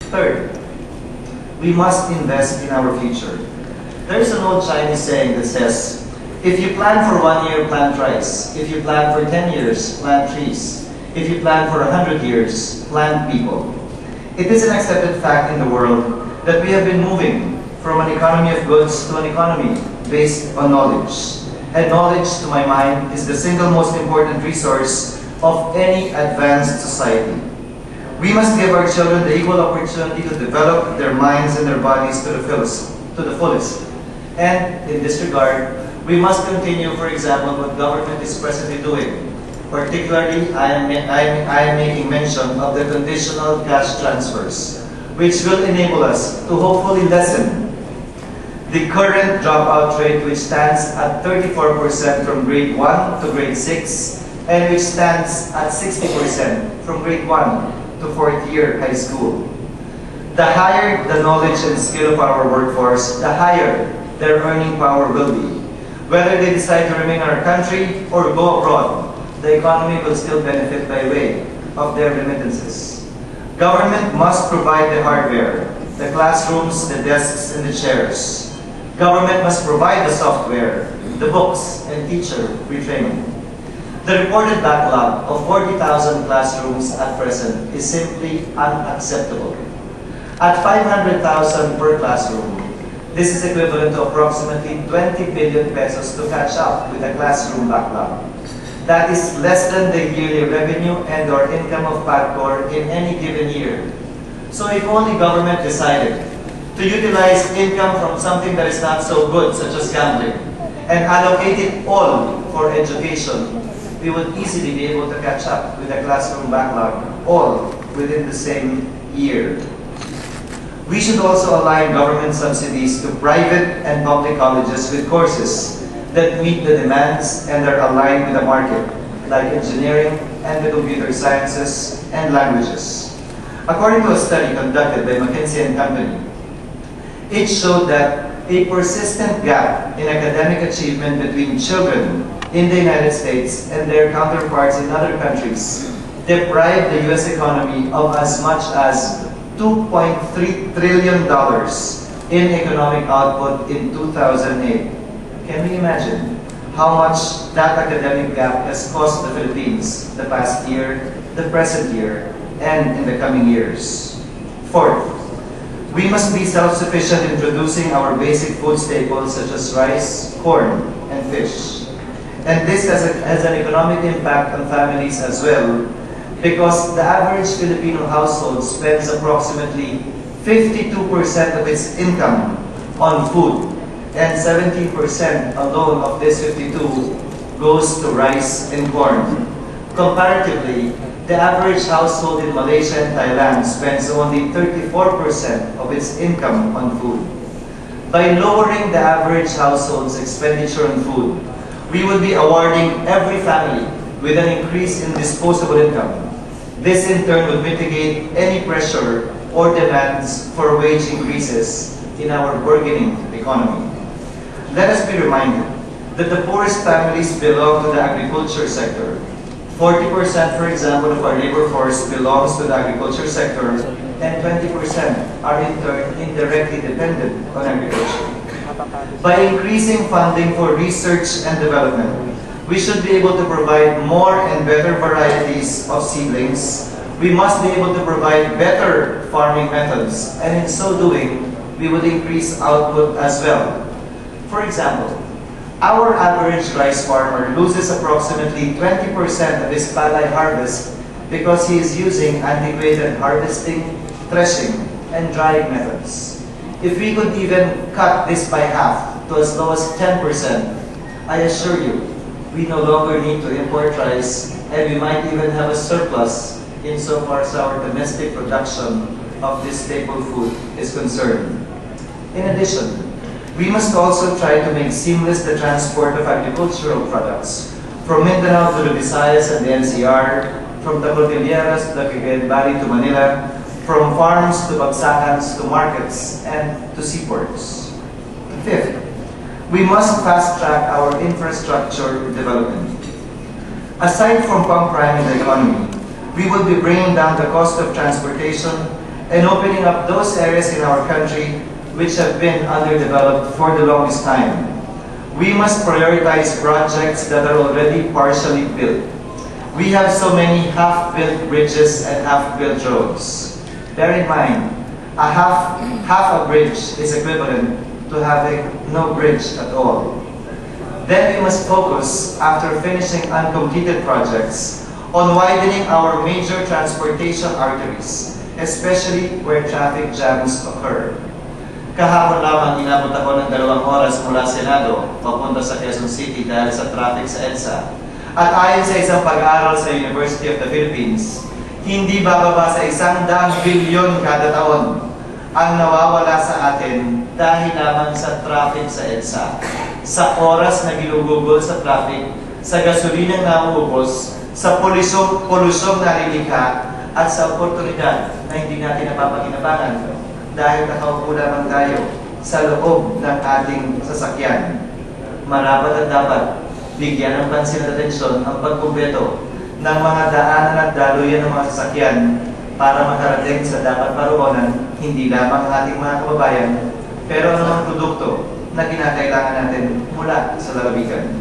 Third, we must invest in our future. There's an old Chinese saying that says, if you plan for 1 year, plant rice. If you plan for 10 years, plant trees. If you plan for 100 years, plant people. It is an accepted fact in the world that we have been moving from an economy of goods to an economy based on knowledge. And knowledge, to my mind, is the single most important resource of any advanced society. We must give our children the equal opportunity to develop their minds and their bodies to the fullest. And in this regard, we must continue, for example, what government is presently doing. Particularly, I am making mention of the conditional cash transfers, which will enable us to hopefully lessen the current dropout rate, which stands at 34% from grade 1 to grade 6, and which stands at 60% from grade 1 to 4th year high school. The higher the knowledge and skill of our workforce, the higher their earning power will be. Whether they decide to remain in our country or go abroad, the economy will still benefit by way of their remittances. Government must provide the hardware, the classrooms, the desks, and the chairs. Government must provide the software, the books, and teacher retraining. The reported backlog of 40,000 classrooms at present is simply unacceptable. At 500,000 per classroom, this is equivalent to approximately 20 billion pesos to catch up with the classroom backlog. That is less than the yearly revenue and or income of PAGCOR in any given year. So if only government decided to utilize income from something that is not so good, such as gambling, and allocate it all for education, we would easily be able to catch up with the classroom backlog, all within the same year. We should also align government subsidies to private and public colleges with courses that meet the demands and are aligned with the market, like engineering and the computer sciences and languages. According to a study conducted by McKinsey & Company, it showed that a persistent gap in academic achievement between children in the United States and their counterparts in other countries deprived the U.S. economy of as much as $2.3 trillion in economic output in 2008. Can we imagine how much that academic gap has cost the Philippines the past year, the present year, and in the coming years? Fourth, we must be self-sufficient in producing our basic food staples such as rice, corn, and fish. And this has an economic impact on families as well, because the average Filipino household spends approximately 52% of its income on food, and 17% alone of this 52 goes to rice and corn. Comparatively, the average household in Malaysia and Thailand spends only 34% of its income on food. By lowering the average household's expenditure on food, we would be awarding every family with an increase in disposable income. This in turn would mitigate any pressure or demands for wage increases in our burgeoning economy. Let us be reminded that the poorest families belong to the agriculture sector. 40%, for example, of our labor force belongs to the agriculture sector, and 20% are in turn indirectly dependent on agriculture. By increasing funding for research and development, we should be able to provide more and better varieties of seedlings. We must be able to provide better farming methods, and in so doing, we would increase output as well. For example, our average rice farmer loses approximately 20% of his palay harvest because he is using antiquated harvesting, threshing, and drying methods. If we could even cut this by half to as low as 10%, I assure you, we no longer need to import rice, and we might even have a surplus insofar as our domestic production of this staple food is concerned. In addition, we must also try to make seamless the transport of agricultural products from Mindanao to the Visayas and the NCR, from the Cordilleras to the Cagayan Valley to Manila, from farms to bagsakans to markets and to seaports. Fifth, we must fast-track our infrastructure development. Aside from pump priming the economy, we will be bringing down the cost of transportation and opening up those areas in our country which have been underdeveloped for the longest time. We must prioritize projects that are already partially built. We have so many half-built bridges and half-built roads. Bear in mind, half a bridge is equivalent to having no bridge at all. Then we must focus, after finishing uncompleted projects, on widening our major transportation arteries, especially where traffic jams occur. Kahapon lamang inabot ako ng 2 oras mula Senado papunta sa Quezon City dahil sa traffic sa EDSA. At ayon sa isang pag-aaral sa University of the Philippines, hindi bababa sa 100 bilyon kada taon ang nawawala sa atin dahil lamang sa traffic sa EDSA. Sa oras na ginugugol sa traffic, sa gasolinang nauubos, sa polusyong nalilikha, at sa oportunidad na hindi natin napapakinabangan dahil nakaupo lamang tayo sa loob ng ating sasakyan. Marapat at dapat bigyan ng pansin at atensyon ang pagkumpleto ng mga daanan at daluyan ng mga sasakyan para makarating sa dapat paroonan hindi lamang ang ating mga kababayan, pero anumang produkto na kinakailangan natin mula sa lalawigan.